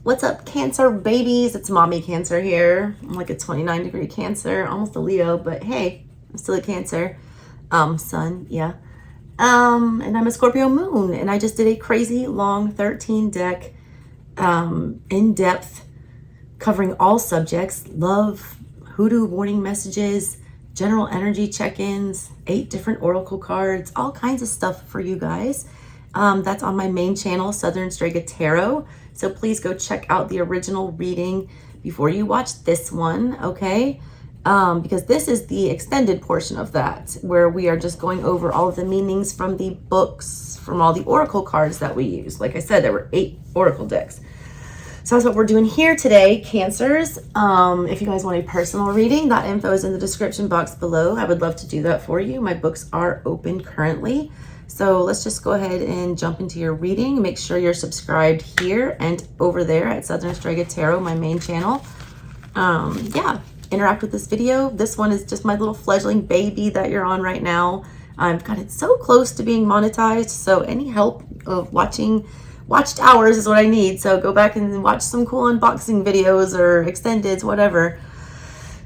What's up, Cancer babies? It's Mommy Cancer here. I'm like a 29-degree Cancer, almost a Leo, but hey, I'm still a Cancer. Sun, yeah. And I'm a Scorpio moon, and I just did a crazy long 13 deck, in-depth, covering all subjects: love, hoodoo warning messages, general energy check-ins, 8 different oracle cards, all kinds of stuff for you guys. That's on my main channel, SouthernStrega Tarot. So please go check out the original reading before you watch this one, okay? Because this is the extended portion of that, where we are just going over all of the meanings from the books, from all the oracle cards that we use. Like I said, there were 8 oracle decks. So that's what we're doing here today, Cancers. If you guys want a personal reading, that info is in the description box below. I would love to do that for you. My books are open currently. So let's just go ahead and jump into your reading. Make sure you're subscribed here and over there at SouthernStrega Tarot, my main channel. Yeah, interact with this video. This one is just my little fledgling baby that you're on right now. I've got it so close to being monetized, so any help of watched hours is what I need. So go back and watch some cool unboxing videos or extendeds, whatever.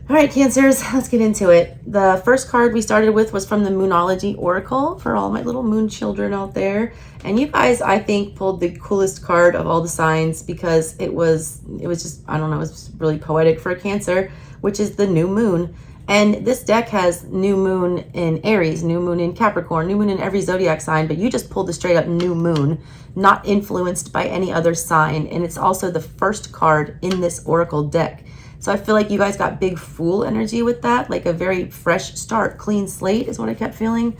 All right, Cancers, let's get into it. The first card we started with was from the Moonology Oracle for all my little moon children out there. And you guys, I think, pulled the coolest card of all the signs because it was just, I don't know, it was really poetic for a Cancer, which is the new moon. And this deck has new moon in Aries, new moon in Capricorn, new moon in every zodiac sign, but you just pulled the straight up new moon, not influenced by any other sign. And it's also the first card in this oracle deck. So I feel like you guys got big Fool energy with that, like a very fresh start, clean slate is what I kept feeling.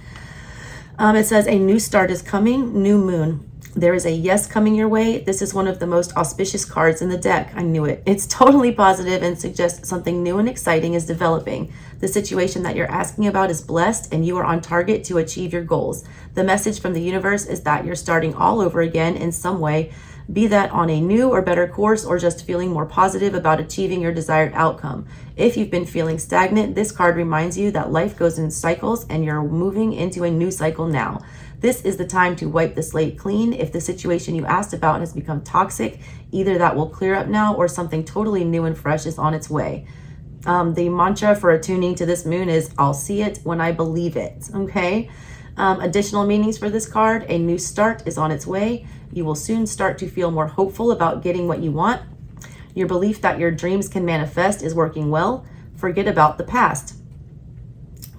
It says a new start is coming, new moon. There is a yes coming your way. This is one of the most auspicious cards in the deck. I knew it. It's totally positive and suggests something new and exciting is developing. The situation that you're asking about is blessed and you are on target to achieve your goals. The message from the universe is that you're starting all over again in some way, be that on a new or better course or just feeling more positive about achieving your desired outcome. If you've been feeling stagnant, this card reminds you that life goes in cycles and you're moving into a new cycle now. This is the time to wipe the slate clean. If the situation you asked about has become toxic, either that will clear up now or something totally new and fresh is on its way. The mantra for attuning to this moon is, I'll see it when I believe it, okay? Additional meanings for this card: a new start is on its way. You will soon start to feel more hopeful about getting what you want. Your belief that your dreams can manifest is working well. Forget about the past.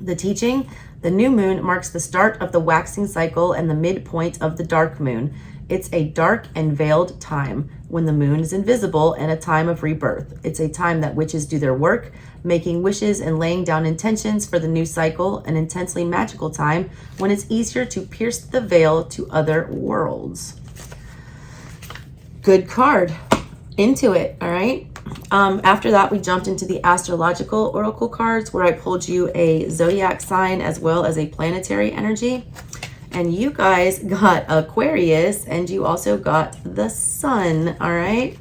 The teaching: the new moon marks the start of the waxing cycle and the midpoint of the dark moon. It's a dark and veiled time when the moon is invisible and a time of rebirth. It's a time that witches do their work, making wishes and laying down intentions for the new cycle, an intensely magical time when it's easier to pierce the veil to other worlds. Good card. Into it, all right? After that, we jumped into the astrological oracle cards where I pulled you a zodiac sign as well as a planetary energy. And you guys got Aquarius and you also got the sun, all right?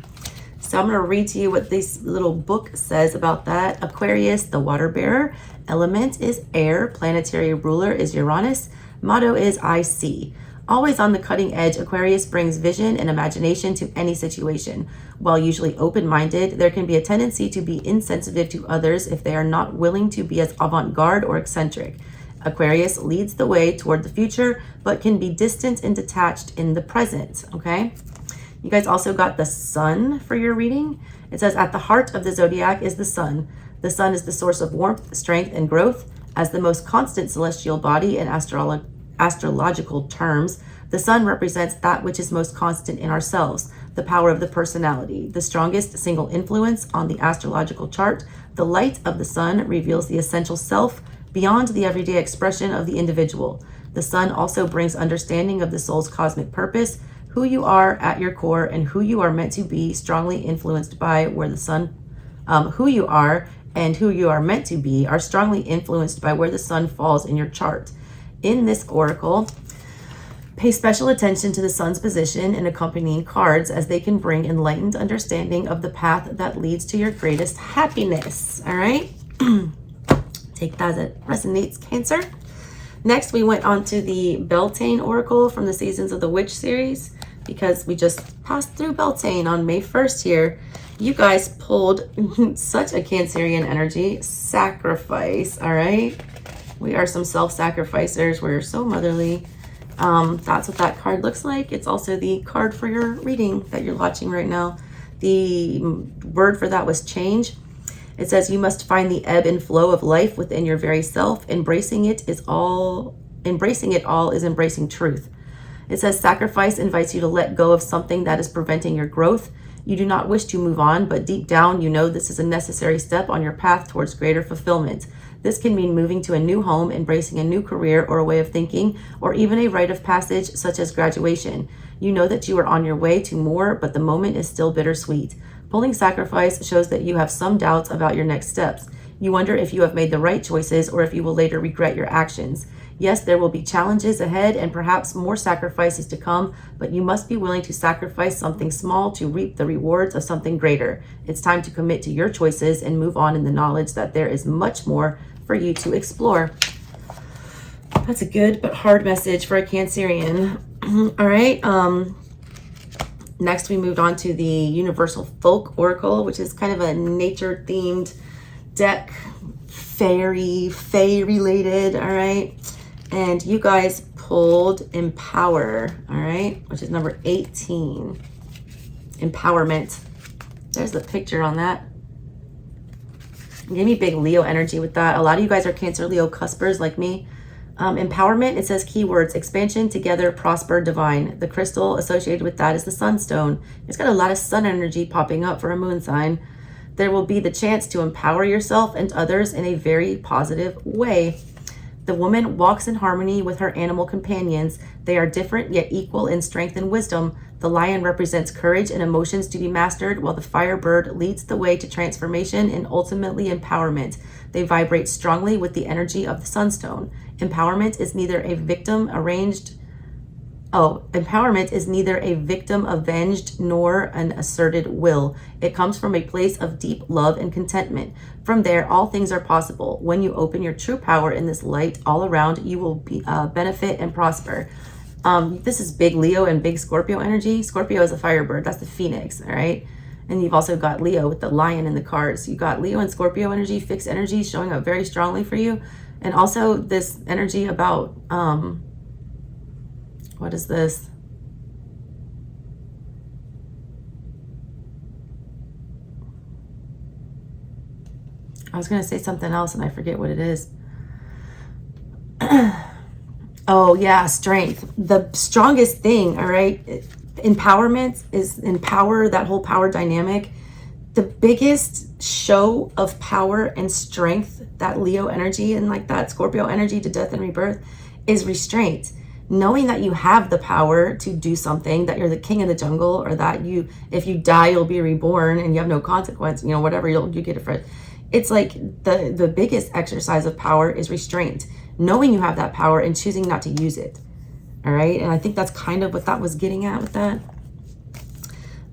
So I'm going to read to you what this little book says about that. Aquarius, the water bearer. Element is air. Planetary ruler is Uranus. Motto is I see. Always on the cutting edge, Aquarius brings vision and imagination to any situation. While usually open-minded, there can be a tendency to be insensitive to others if they are not willing to be as avant-garde or eccentric. Aquarius leads the way toward the future, but can be distant and detached in the present, okay? You guys also got the sun for your reading. It says, at the heart of the zodiac is the sun. The sun is the source of warmth, strength, and growth. As the most constant celestial body in astrological terms, the sun represents that which is most constant in ourselves, the power of the personality, the strongest single influence on the astrological chart. The light of the sun reveals the essential self beyond the everyday expression of the individual. The sun also brings understanding of the soul's cosmic purpose, who you are at your core, and who you are meant to be, strongly influenced by where the sun, who you are and who you are meant to be are strongly influenced by where the sun falls in your chart. In this oracle, pay special attention to the sun's position in accompanying cards as they can bring enlightened understanding of the path that leads to your greatest happiness, all right? Take that as it resonates, Cancer. Next, we went on to the Beltane Oracle from the Seasons of the Witch series. because we just passed through Beltane on May 1st here. You guys pulled such a Cancerian energy, sacrifice, all right? We are some self-sacrificers. We're so motherly. That's what that card looks like. It's also the card for your reading that you're watching right now. The word for that was change. It says you must find the ebb and flow of life within your very self. Embracing it all is embracing truth. It says sacrifice invites you to let go of something that is preventing your growth. You do not wish to move on, but deep down you know this is a necessary step on your path towards greater fulfillment. This can mean moving to a new home, embracing a new career or a way of thinking, or even a rite of passage such as graduation. You know that you are on your way to more, but the moment is still bittersweet. Pulling sacrifice shows that you have some doubts about your next steps. You wonder if you have made the right choices or if you will later regret your actions. Yes, there will be challenges ahead and perhaps more sacrifices to come, but you must be willing to sacrifice something small to reap the rewards of something greater. It's time to commit to your choices and move on in the knowledge that there is much more for you to explore. That's a good but hard message for a Cancerian. All right. Next, we moved on to the Universal Folk Oracle, which is kind of a nature-themed deck, fae related. All right. And you guys pulled Empower, all right, which is number 18. Empowerment. There's the picture on that. Give me big Leo energy with that. A lot of you guys are Cancer, Leo, cuspers like me. Empowerment, it says keywords, expansion, together, prosper, divine. The crystal associated with that is the sunstone. It's got a lot of sun energy popping up for a moon sign. There will be the chance to empower yourself and others in a very positive way. The woman walks in harmony with her animal companions. They are different yet equal in strength and wisdom. The lion represents courage and emotions to be mastered, while the firebird leads the way to transformation and ultimately empowerment. They vibrate strongly with the energy of the sunstone. Empowerment is neither a victim avenged nor an asserted will. It comes from a place of deep love and contentment. From there, all things are possible. When you open your true power in this light all around, you will benefit and prosper. This is big Leo and big Scorpio energy. Scorpio is a firebird. That's the phoenix, all right? And you've also got Leo with the lion in the cards. You got Leo and Scorpio energy, fixed energy showing up very strongly for you. And also this energy about, what is this? I was going to say something else and I forget what it is. Oh yeah, strength. The strongest thing, all right? Empowerment is empower, that whole power dynamic. The biggest show of power and strength, that Leo energy and like that Scorpio energy to death and rebirth, is restraint. Knowing that you have the power to do something, that you're the king of the jungle, or that you, if you die, you'll be reborn and you have no consequence, you know, whatever, you get it for it. It's like the biggest exercise of power is restraint. Knowing you have that power and choosing not to use it. All right. And I think that's kind of what that was getting at with that.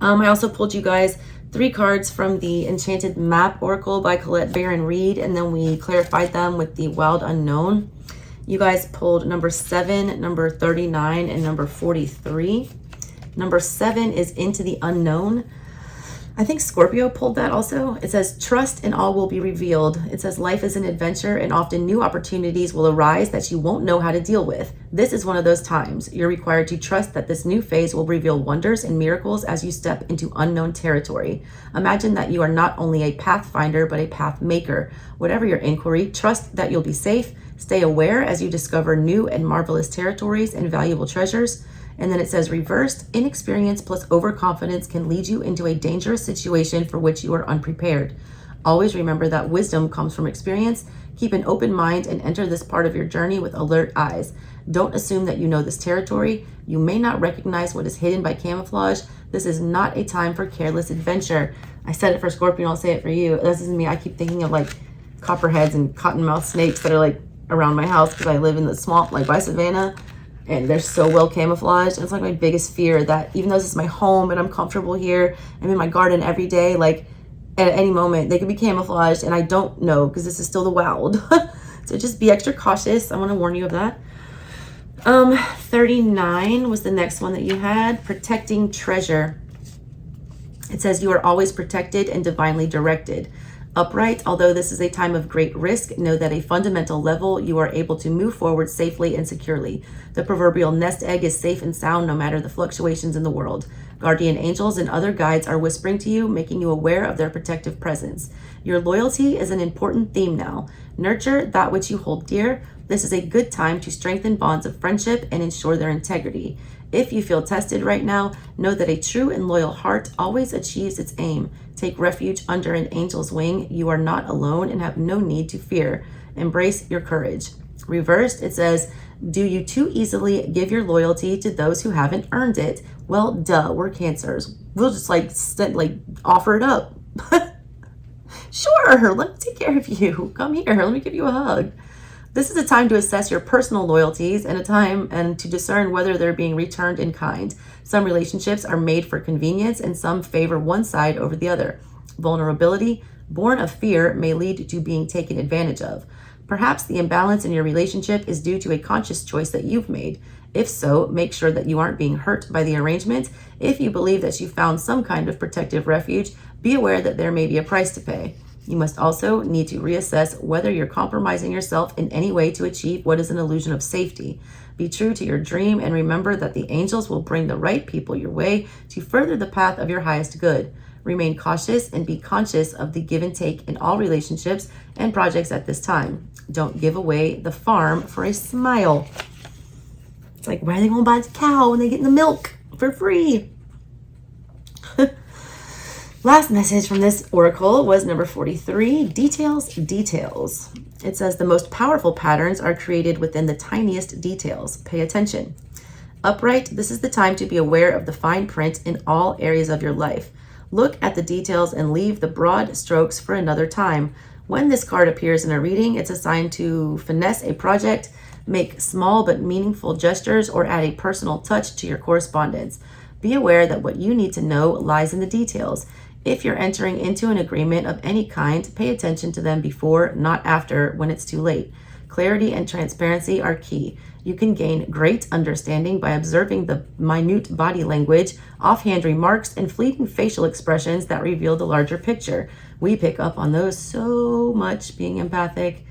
I also pulled you guys 3 cards from the Enchanted Map Oracle by Colette Baron Reed, and then we clarified them with the Wild Unknown. You guys pulled number 7, number 39, and number 43. Number 7 is Into the Unknown. I think Scorpio pulled that also. It says, trust and all will be revealed. It says, life is an adventure and often new opportunities will arise that you won't know how to deal with. This is one of those times. You're required to trust that this new phase will reveal wonders and miracles as you step into unknown territory. Imagine that you are not only a pathfinder, but a path maker. Whatever your inquiry, trust that you'll be safe. Stay aware as you discover new and marvelous territories and valuable treasures. And then it says, reversed, inexperience plus overconfidence can lead you into a dangerous situation for which you are unprepared. Always remember that wisdom comes from experience. Keep an open mind and enter this part of your journey with alert eyes. Don't assume that you know this territory. You may not recognize what is hidden by camouflage. This is not a time for careless adventure. I said it for Scorpio, I'll say it for you. This isn't me. I keep thinking of like copperheads and cottonmouth snakes that are like around my house because I live in the swamp like by Savannah. And they're so well camouflaged. And it's like my biggest fear that even though this is my home and I'm comfortable here, I'm in my garden every day, like at any moment they could be camouflaged and I don't know because this is still the wild. So just be extra cautious. I want to warn you of that. 39 was the next one that you had. Protecting treasure. It says you are always protected and divinely directed. Upright, although this is a time of great risk, know that at a fundamental level, you are able to move forward safely and securely. The proverbial nest egg is safe and sound no matter the fluctuations in the world. Guardian angels and other guides are whispering to you, making you aware of their protective presence. Your loyalty is an important theme now. Nurture that which you hold dear. This is a good time to strengthen bonds of friendship and ensure their integrity. If you feel tested right now, know that a true and loyal heart always achieves its aim. Take refuge under an angel's wing. You are not alone and have no need to fear. Embrace your courage. Reversed, it says, do you too easily give your loyalty to those who haven't earned it? Well, duh, we're Cancers. We'll just offer it up. Sure, let me take care of you. Come here, let me give you a hug. This is a time to assess your personal loyalties and to discern whether they're being returned in kind. Some relationships are made for convenience and some favor one side over the other. Vulnerability, born of fear, may lead to being taken advantage of. Perhaps the imbalance in your relationship is due to a conscious choice that you've made. If so, make sure that you aren't being hurt by the arrangement. If you believe that you found some kind of protective refuge, be aware that there may be a price to pay. You must also need to reassess whether you're compromising yourself in any way to achieve what is an illusion of safety. Be true to your dream and remember that the angels will bring the right people your way to further the path of your highest good. Remain cautious and be conscious of the give and take in all relationships and projects at this time. Don't give away the farm for a smile. It's like, why are they going to buy the cow when they get the milk for free? Last message from this oracle was number 43, details, details. It says the most powerful patterns are created within the tiniest details. Pay attention. Upright, this is the time to be aware of the fine print in all areas of your life. Look at the details and leave the broad strokes for another time. When this card appears in a reading, it's a sign to finesse a project, make small but meaningful gestures, or add a personal touch to your correspondence. Be aware that what you need to know lies in the details. If you're entering into an agreement of any kind, pay attention to them before, not after, when it's too late. Clarity and transparency are key. You can gain great understanding by observing the minute body language, offhand remarks, and fleeting facial expressions that reveal the larger picture. We pick up on those so much, being empathic.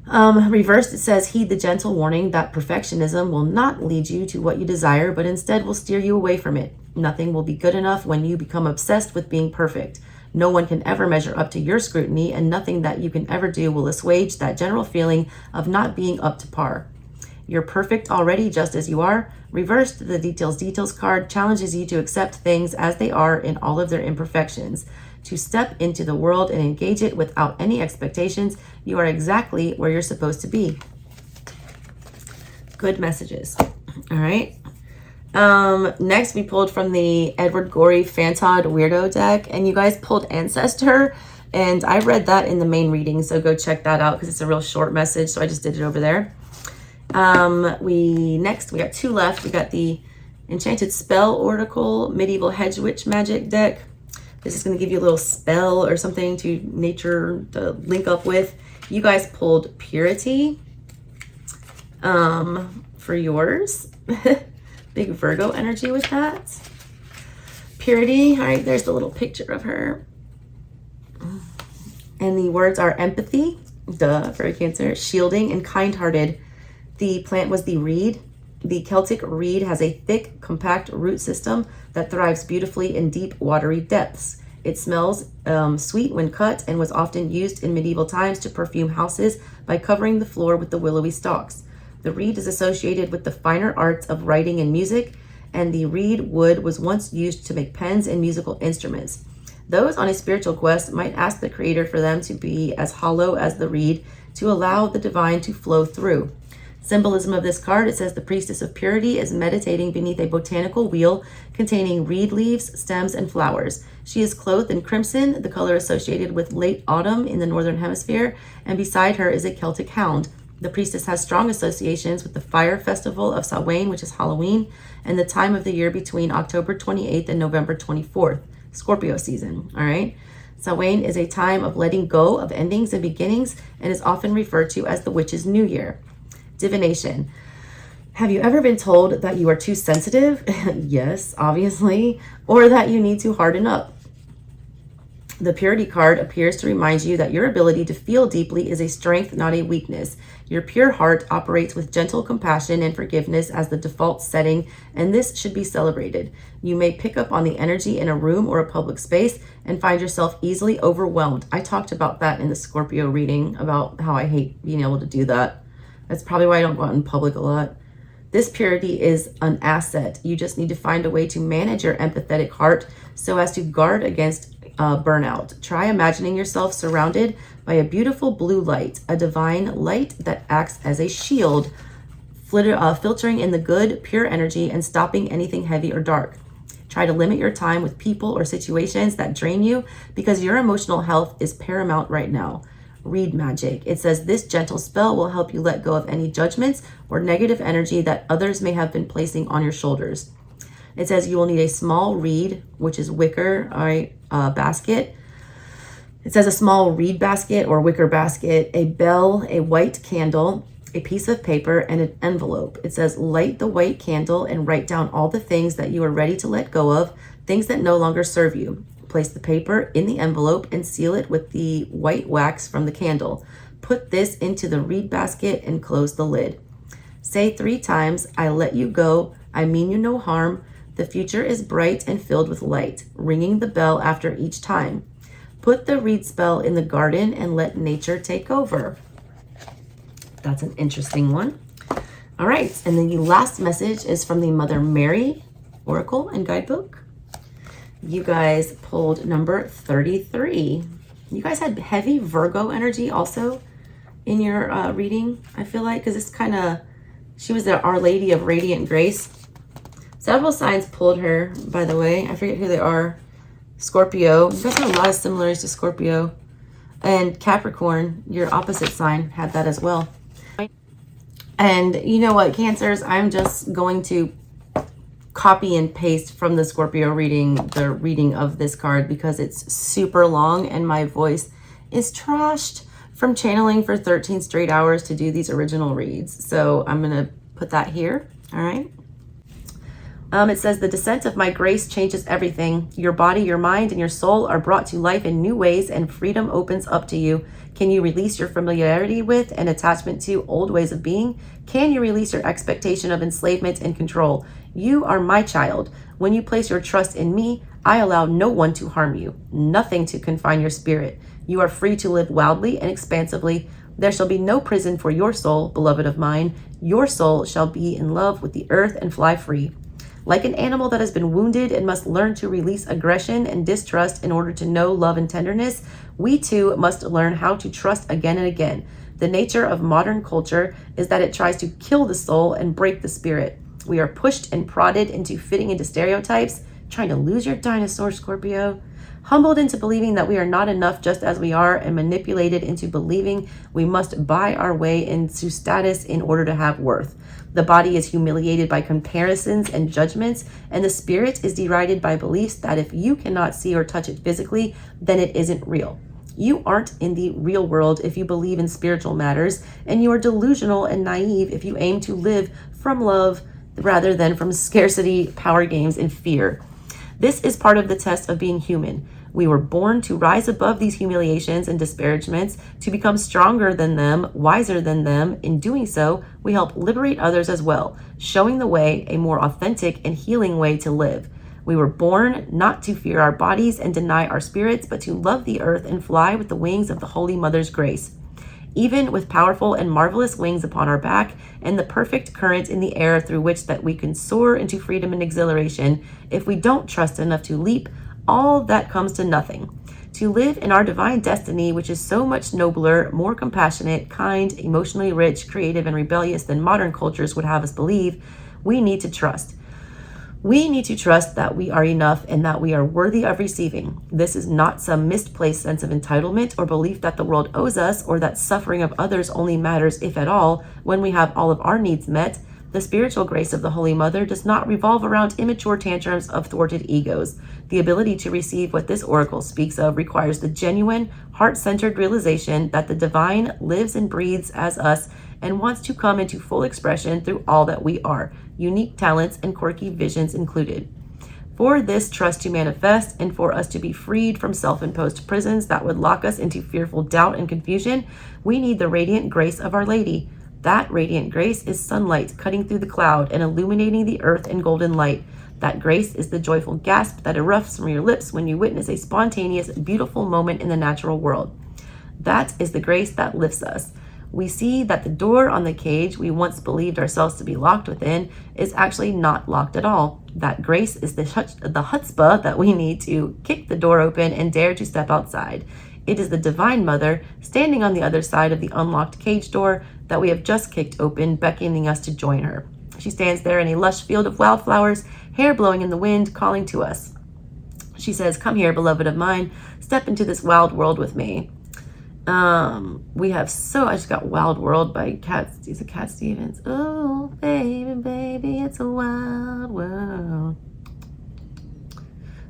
Reversed, it says, heed the gentle warning that perfectionism will not lead you to what you desire, but instead will steer you away from it. Nothing will be good enough when you become obsessed with being perfect. No one can ever measure up to your scrutiny, and nothing that you can ever do will assuage that general feeling of not being up to par. You're perfect already just as you are. Reversed, the details card challenges you to accept things as they are in all of their imperfections. To step into the world and engage it without any expectations. You are exactly where you're supposed to be. Good messages. All right. Next we pulled from the Edward Gorey Fantod Weirdo deck, and you guys pulled Ancestor, and I read that in the main reading, so go check that out because it's a real short message, so I just did it over there. We got two left. We got the Enchanted Spell Oracle Medieval Hedge Witch Magic deck. This is going to give you a little spell or something to nature to link up with. You guys pulled Purity for yours. Big Virgo energy with that. Purity. All right, there's the little picture of her. And the words are empathy, duh, for a Cancer, shielding, and kind-hearted. The plant was the reed. The Celtic reed has a thick, compact root system that thrives beautifully in deep, watery depths. It smells sweet when cut and was often used in medieval times to perfume houses by covering the floor with the willowy stalks. The reed is associated with the finer arts of writing and music, and the reed wood was once used to make pens and musical instruments. Those on a spiritual quest might ask the Creator for them to be as hollow as the reed to allow the divine to flow through. Symbolism of this card, it says the Priestess of Purity is meditating beneath a botanical wheel containing reed leaves, stems, and flowers. She is clothed in crimson, the color associated with late autumn in the Northern Hemisphere, and beside her is a Celtic hound. The priestess has strong associations with the fire festival of Samhain, which is Halloween, and the time of the year between October 28th and November 24th, Scorpio season, all right? Samhain is a time of letting go of endings and beginnings and is often referred to as the witch's new year. Divination. Have you ever been told that you are too sensitive? Yes, obviously. Or that you need to harden up? The Purity card appears to remind you that your ability to feel deeply is a strength, not a weakness. Your pure heart operates with gentle compassion and forgiveness as the default setting, and this should be celebrated. You may pick up on the energy in a room or a public space and find yourself easily overwhelmed. I talked about that in the Scorpio reading, about how I hate being able to do that. That's probably why I don't go out in public a lot. This purity is an asset. You just need to find a way to manage your empathetic heart so as to guard against burnout. Try imagining yourself surrounded by a beautiful blue light, a divine light that acts as a shield, filtering in the good, pure energy and stopping anything heavy or dark. Try to limit your time with people or situations that drain you because your emotional health is paramount right now. Read magic. It says this gentle spell will help you let go of any judgments or negative energy that others may have been placing on your shoulders. It says you will need a small reed, which is wicker, basket. It says a small reed basket or wicker basket, a bell, a white candle, a piece of paper, and an envelope. It says light the white candle and write down all the things that you are ready to let go of, things that no longer serve you. Place the paper in the envelope and seal it with the white wax from the candle. Put this into the reed basket and close the lid. Say 3 times, I let you go, I mean you no harm, the future is bright and filled with light, ringing the bell after each time. Put the reed spell in the garden and let nature take over. That's an interesting one. All right, and then the last message is from the Mother Mary Oracle and Guidebook. You guys pulled number 33. You guys had heavy Virgo energy also in your reading, I feel like, because it's kind of, she was the Our Lady of Radiant Grace. Several signs pulled her, by the way. I forget who they are. Scorpio. You guys have a lot of similarities to Scorpio. And Capricorn, your opposite sign, had that as well. And you know what, Cancers? I'm just going to copy and paste from the Scorpio reading, the reading of this card, because it's super long and my voice is trashed from channeling for 13 straight hours to do these original reads. So I'm going to put that here. All right. It says, the descent of my grace changes everything. Your body, your mind, and your soul are brought to life in new ways, and freedom opens up to you. Can you release your familiarity with and attachment to old ways of being? Can you release your expectation of enslavement and control? You are my child. When you place your trust in me, I allow no one to harm you, nothing to confine your spirit. You are free to live wildly and expansively. There shall be no prison for your soul, beloved of mine. Your soul shall be in love with the earth and fly free. Like an animal that has been wounded and must learn to release aggression and distrust in order to know love and tenderness, we too must learn how to trust again and again. The nature of modern culture is that it tries to kill the soul and break the spirit. We are pushed and prodded into fitting into stereotypes, trying to lose your dinosaur, Scorpio. Humbled into believing that we are not enough just as we are, and manipulated into believing we must buy our way into status in order to have worth. The body is humiliated by comparisons and judgments, and the spirit is derided by beliefs that if you cannot see or touch it physically, then it isn't real. You aren't in the real world if you believe in spiritual matters, and you are delusional and naive if you aim to live from love rather than from scarcity, power games, and fear. This is part of the test of being human. We were born to rise above these humiliations and disparagements, to become stronger than them, wiser than them. In doing so, we help liberate others as well, showing the way, a more authentic and healing way to live. We were born not to fear our bodies and deny our spirits, but to love the earth and fly with the wings of the Holy Mother's grace. Even with powerful and marvelous wings upon our back and the perfect current in the air through which that we can soar into freedom and exhilaration, if we don't trust enough to leap, all that comes to nothing. To live in our divine destiny, which is so much nobler, more compassionate, kind, emotionally rich, creative, and rebellious than modern cultures would have us believe, we need to trust. We need to trust that we are enough and that we are worthy of receiving. This is not some misplaced sense of entitlement or belief that the world owes us, or that suffering of others only matters, if at all, when we have all of our needs met. The spiritual grace of the Holy Mother does not revolve around immature tantrums of thwarted egos. The ability to receive what this oracle speaks of requires the genuine, heart-centered realization that the divine lives and breathes as us and wants to come into full expression through all that we are, unique talents and quirky visions included. For this trust to manifest and for us to be freed from self-imposed prisons that would lock us into fearful doubt and confusion, we need the radiant grace of Our Lady. That radiant grace is sunlight cutting through the cloud and illuminating the earth in golden light. That grace is the joyful gasp that erupts from your lips when you witness a spontaneous, beautiful moment in the natural world. That is the grace that lifts us. We see that the door on the cage we once believed ourselves to be locked within is actually not locked at all. That grace is the chutzpah that we need to kick the door open and dare to step outside. It is the Divine Mother standing on the other side of the unlocked cage door that we have just kicked open, beckoning us to join her. She stands there in a lush field of wildflowers, hair blowing in the wind, calling to us. She says, "Come here, beloved of mine, step into this wild world with me." I just got Wild World by Cat Stevens. Oh, baby, baby, it's a wild world.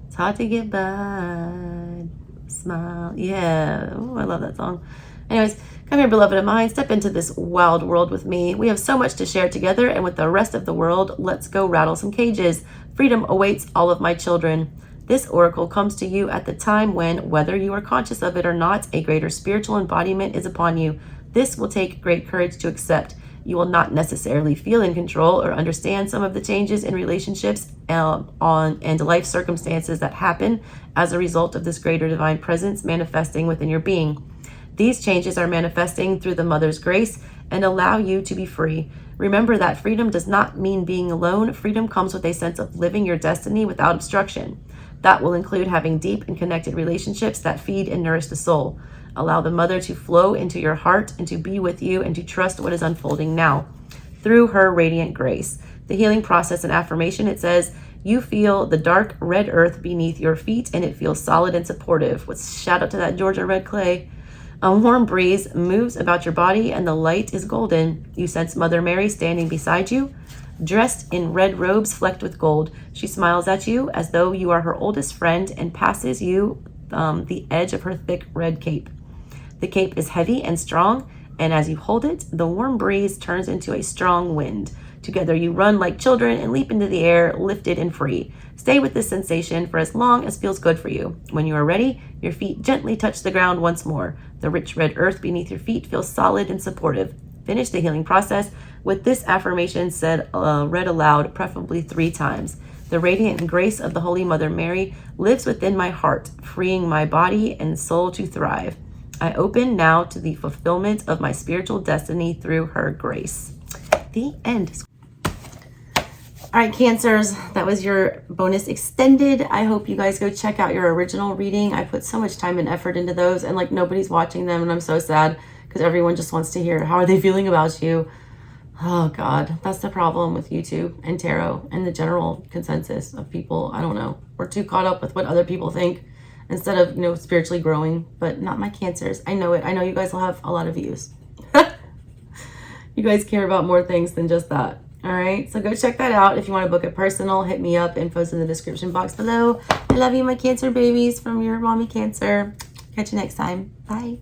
It's hard to get by. Smile. Yeah. Oh, I love that song. Anyways, come here, beloved of mine, step into this wild world with me. We have so much to share together, and with the rest of the world, let's go rattle some cages. Freedom awaits all of my children. This oracle comes to you at the time when, whether you are conscious of it or not, a greater spiritual embodiment is upon you. This will take great courage to accept. You will not necessarily feel in control or understand some of the changes in relationships and life circumstances that happen as a result of this greater divine presence manifesting within your being. These changes are manifesting through the Mother's grace and allow you to be free. Remember that freedom does not mean being alone. Freedom comes with a sense of living your destiny without obstruction. That will include having deep and connected relationships that feed and nourish the soul. Allow the Mother to flow into your heart and to be with you and to trust what is unfolding now through her radiant grace. The healing process and affirmation, it says, you feel the dark red earth beneath your feet and it feels solid and supportive. Shout out to that Georgia red clay. A warm breeze moves about your body and the light is golden. You sense Mother Mary standing beside you, dressed in red robes flecked with gold. She smiles at you as though you are her oldest friend and passes you the edge of her thick red cape. The cape is heavy and strong, and as you hold it, the warm breeze turns into a strong wind. Together you run like children and leap into the air, lifted and free. Stay with this sensation for as long as feels good for you. When you are ready, your feet gently touch the ground once more. The rich red earth beneath your feet feels solid and supportive. Finish the healing process with this affirmation read aloud, preferably 3 times. The radiant grace of the Holy Mother Mary lives within my heart, freeing my body and soul to thrive. I open now to the fulfillment of my spiritual destiny through her grace. The end. All right, Cancers, that was your bonus extended. I hope you guys go check out your original reading. I put so much time and effort into those, and like nobody's watching them, and I'm so sad because everyone just wants to hear how are they feeling about you. Oh God, that's the problem with YouTube and tarot and the general consensus of people. I don't know. We're too caught up with what other people think instead of, spiritually growing, but not my Cancers. I know it. I know you guys will have a lot of views. You guys care about more things than just that. All right, so go check that out. If you want to book a personal, hit me up. Info's in the description box below. I love you, my Cancer babies, from your mommy Cancer. Catch you next time. Bye.